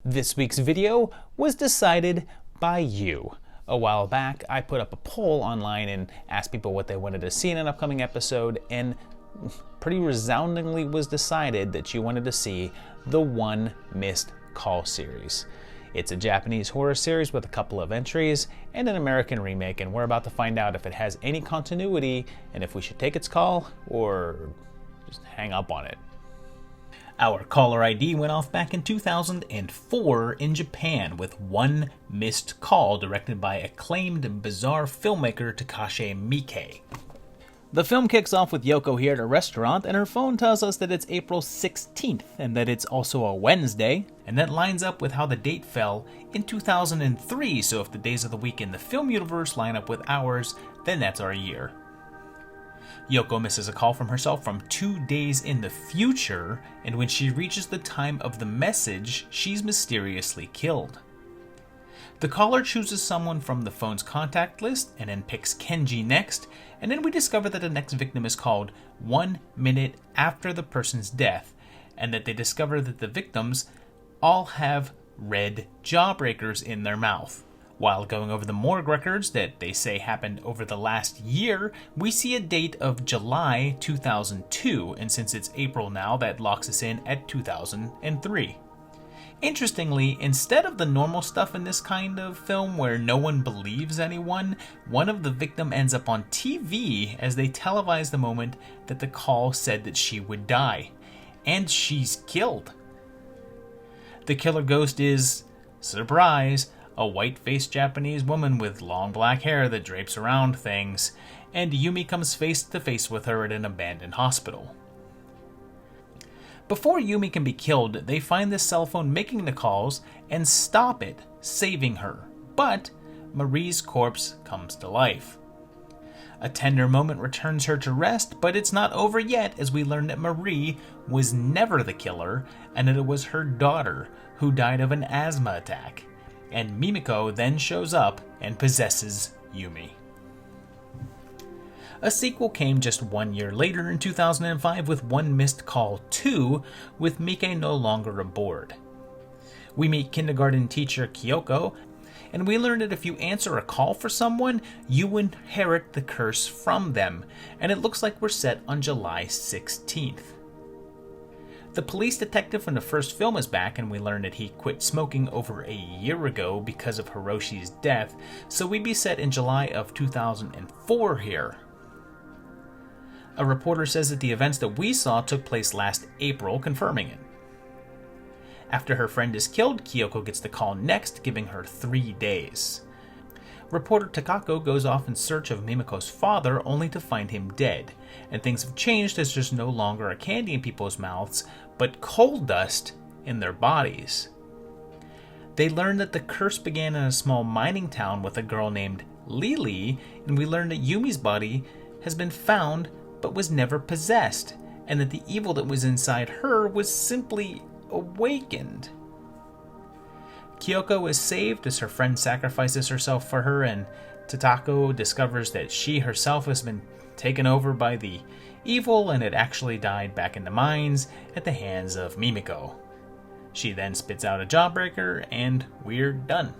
This week's video was decided by you. A while back, I put up a poll online and asked people what they wanted to see in an upcoming episode, and pretty resoundingly was decided that you wanted to see the One Missed Call series. It's a Japanese horror series with a couple of entries and an American remake, and we're about to find out if it has any continuity and if we should take its call or just hang up on it. Our caller ID went off back in 2004 in Japan with One Missed Call, directed by acclaimed bizarre filmmaker Takashi Miike. The film kicks off with Yoko here at a restaurant, and her phone tells us that it's April 16th and that it's also a Wednesday, and that lines up with how the date fell in 2003, so if the days of the week in the film universe line up with ours, then that's our year. Yoko misses a call from herself from 2 days in the future, and when she reaches the time of the message, she's mysteriously killed. The caller chooses someone from the phone's contact list and then picks Kenji next, and then we discover that the next victim is called 1 minute after the person's death, and that they discover that the victims all have red jawbreakers in their mouth. While going over the morgue records that they say happened over the last year, we see a date of July 2002, and since it's April now, that locks us in at 2003. Interestingly, instead of the normal stuff in this kind of film where no one believes anyone, one of the victims ends up on TV as they televise the moment that the call said that she would die. And she's killed. The killer ghost is, surprise, a white-faced Japanese woman with long black hair that drapes around things, and Yumi comes face to face with her at an abandoned hospital. Before Yumi can be killed, they find this cell phone making the calls and stop it, saving her. But Marie's corpse comes to life. A tender moment returns her to rest, but it's not over yet as we learn that Marie was never the killer and that it was her daughter who died of an asthma attack. And Mimiko then shows up and possesses Yumi. A sequel came just 1 year later in 2005 with One Missed Call 2, with Miike no longer aboard. We meet kindergarten teacher Kyoko, and we learn that if you answer a call for someone, you inherit the curse from them, and it looks like we're set on July 16th. The police detective from the first film is back, and we learn that he quit smoking over a year ago because of Hiroshi's death, so we'd be set in July of 2004 here. A reporter says that the events that we saw took place last April, confirming it. After her friend is killed, Kyoko gets the call next, giving her 3 days. Reporter Takako goes off in search of Mimiko's father, only to find him dead, and things have changed as there's no longer a candy in people's mouths, but coal dust in their bodies. They learn that the curse began in a small mining town with a girl named Lily, and we learn that Yumi's body has been found but was never possessed, and that the evil that was inside her was simply awakened. Kyoko is saved as her friend sacrifices herself for her, and Tatako discovers that she herself has been taken over by the evil and had actually died back in the mines at the hands of Mimiko. She then spits out a jawbreaker, and we're done.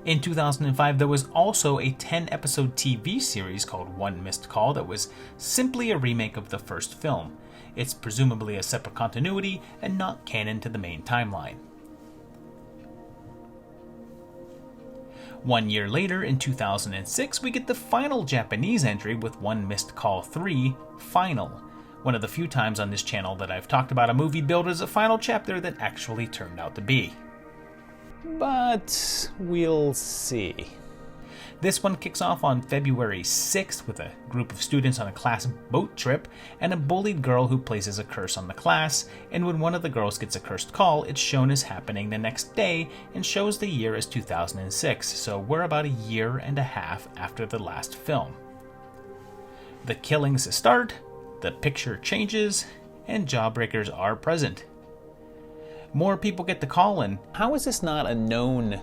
In 2005, there was also a 10-episode TV series called One Missed Call that was simply a remake of the first film. It's presumably a separate continuity and not canon to the main timeline. 1 year later, in 2006, we get the final Japanese entry with One Missed Call 3, Final. One of the few times on this channel that I've talked about a movie billed as a final chapter that actually turned out to be. But we'll see. This one kicks off on February 6th with a group of students on a class boat trip and a bullied girl who places a curse on the class, and when one of the girls gets a cursed call, it's shown as happening the next day and shows the year as 2006, so we're about a year and a half after the last film. The killings start, the picture changes, and jawbreakers are present. More people get the call, and how is this not a known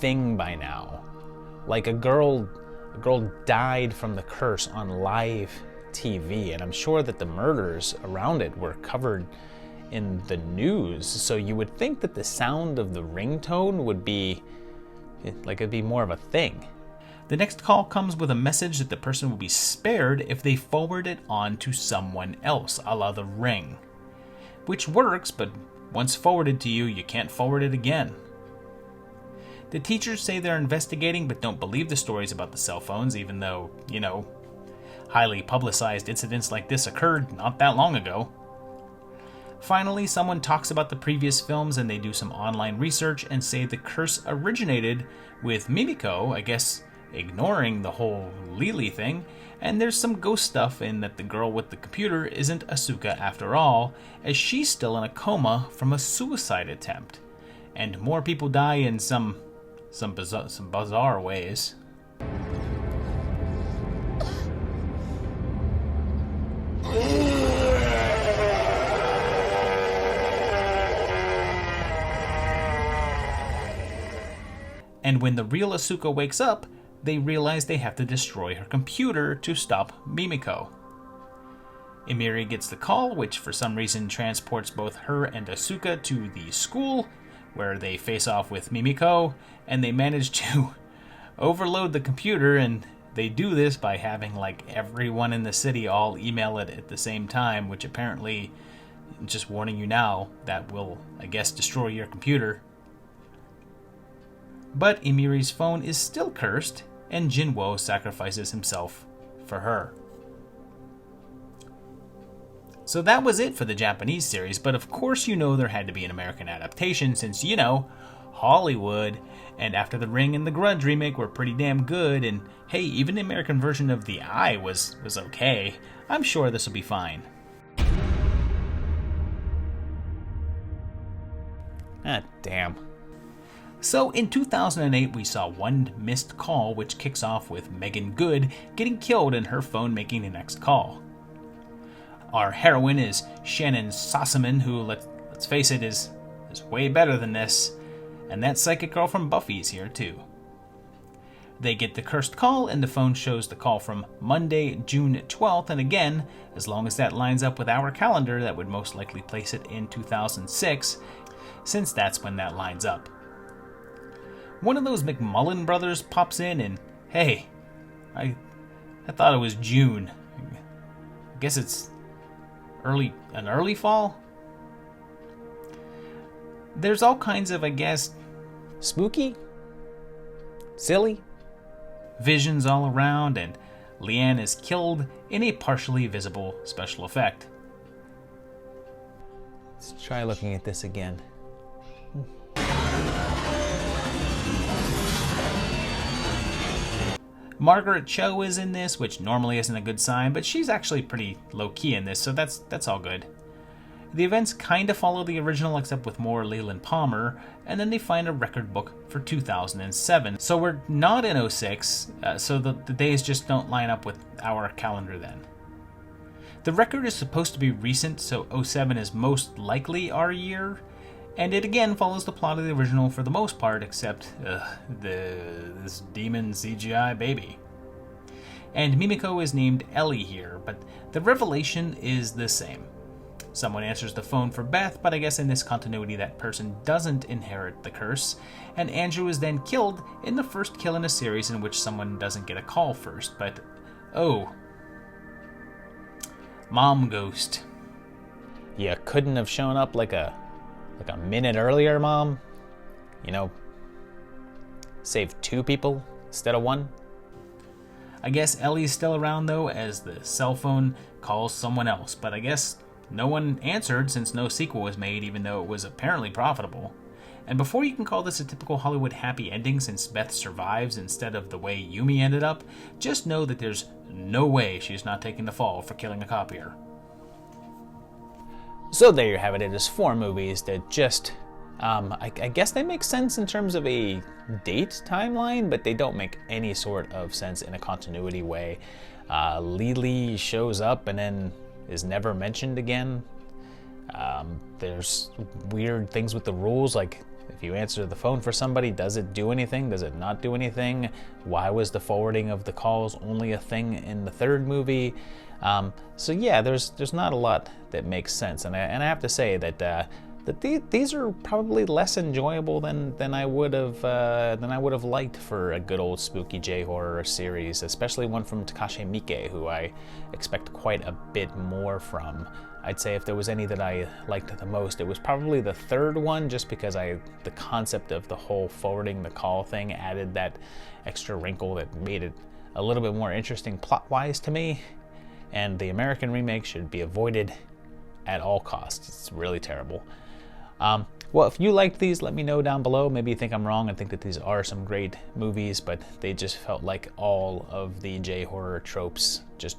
thing by now? Like a girl died from the curse on live TV, and I'm sure that the murders around it were covered in the news, so you would think that the sound of the ringtone would be like it'd be more of a thing. The next call comes with a message that the person will be spared if they forward it on to someone else, a la The Ring. Which works, but once forwarded to you, you can't forward it again. The teachers say they're investigating but don't believe the stories about the cell phones, even though, highly publicized incidents like this occurred not that long ago. Finally, someone talks about the previous films and they do some online research and say the curse originated with Mimiko, I guess ignoring the whole Lily thing, and there's some ghost stuff in that the girl with the computer isn't Asuka after all, as she's still in a coma from a suicide attempt. And more people die in some bizarre ways. And when the real Asuka wakes up, they realize they have to destroy her computer to stop Mimiko. Emiri gets the call, which for some reason transports both her and Asuka to the school, where they face off with Mimiko, and they manage to overload the computer, and they do this by having everyone in the city all email it at the same time, which apparently, just warning you now, that will, I guess, destroy your computer. But Emiri's phone is still cursed, and Jinwo sacrifices himself for her. So that was it for the Japanese series, but of course there had to be an American adaptation since, Hollywood, and after The Ring and The Grudge remake were pretty damn good, and hey, even the American version of The Eye was okay. I'm sure this will be fine. Ah, damn. So in 2008, we saw One Missed Call, which kicks off with Megan Good getting killed and her phone making the next call. Our heroine is Shannon Sossamon, who, let's face it, is way better than this, and that psychic girl from Buffy is here too. They get the cursed call, and the phone shows the call from Monday, June 12th, and again, as long as that lines up with our calendar, that would most likely place it in 2006, since that's when that lines up. One of those McMullen brothers pops in and, hey, I thought it was June. I guess it's an early fall? There's all kinds of, spooky? Silly? Visions all around, and Leanne is killed in a partially visible special effect. Let's try looking at this again. Margaret Cho is in this, which normally isn't a good sign, but she's actually pretty low-key in this, so that's all good. The events kind of follow the original, except with more Leland Palmer, and then they find a record book for 2007. So we're not in 06, so the days just don't line up with our calendar then. The record is supposed to be recent, so 07 is most likely our year, and it again follows the plot of the original for the most part, except this demon CGI baby. And Mimiko is named Ellie here, but the revelation is the same. Someone answers the phone for Beth, but I guess in this continuity that person doesn't inherit the curse, and Andrew is then killed in the first kill in a series in which someone doesn't get a call first, but Mom Ghost. You couldn't have shown up like a minute earlier, Mom? Save 2 people instead of 1? I guess Ellie's still around though, as the cell phone calls someone else, but I guess no one answered since no sequel was made, even though it was apparently profitable. And before you can call this a typical Hollywood happy ending since Beth survives instead of the way Yumi ended up, just know that there's no way she's not taking the fall for killing a copier. So there you have it. It is 4 movies that just, I guess they make sense in terms of a date timeline, but they don't make any sort of sense in a continuity way. Lily shows up and then is never mentioned again. There's weird things with the rules, like If you answer the phone for somebody, does it do anything? Does it not do anything? Why was the forwarding of the calls only a thing in the third movie? So yeah, there's not a lot that makes sense, and I have to say that these are probably less enjoyable than I would have liked for a good old spooky J-horror series, especially one from Takashi Miike, who I expect quite a bit more from. I'd say if there was any that I liked the most, it was probably the third one, just because the concept of the whole forwarding the call thing added that extra wrinkle that made it a little bit more interesting plot-wise to me. And the American remake should be avoided at all costs. It's really terrible. Well, if you liked these, let me know down below. Maybe you think I'm wrong and think that these are some great movies, but they just felt like all of the J-horror tropes just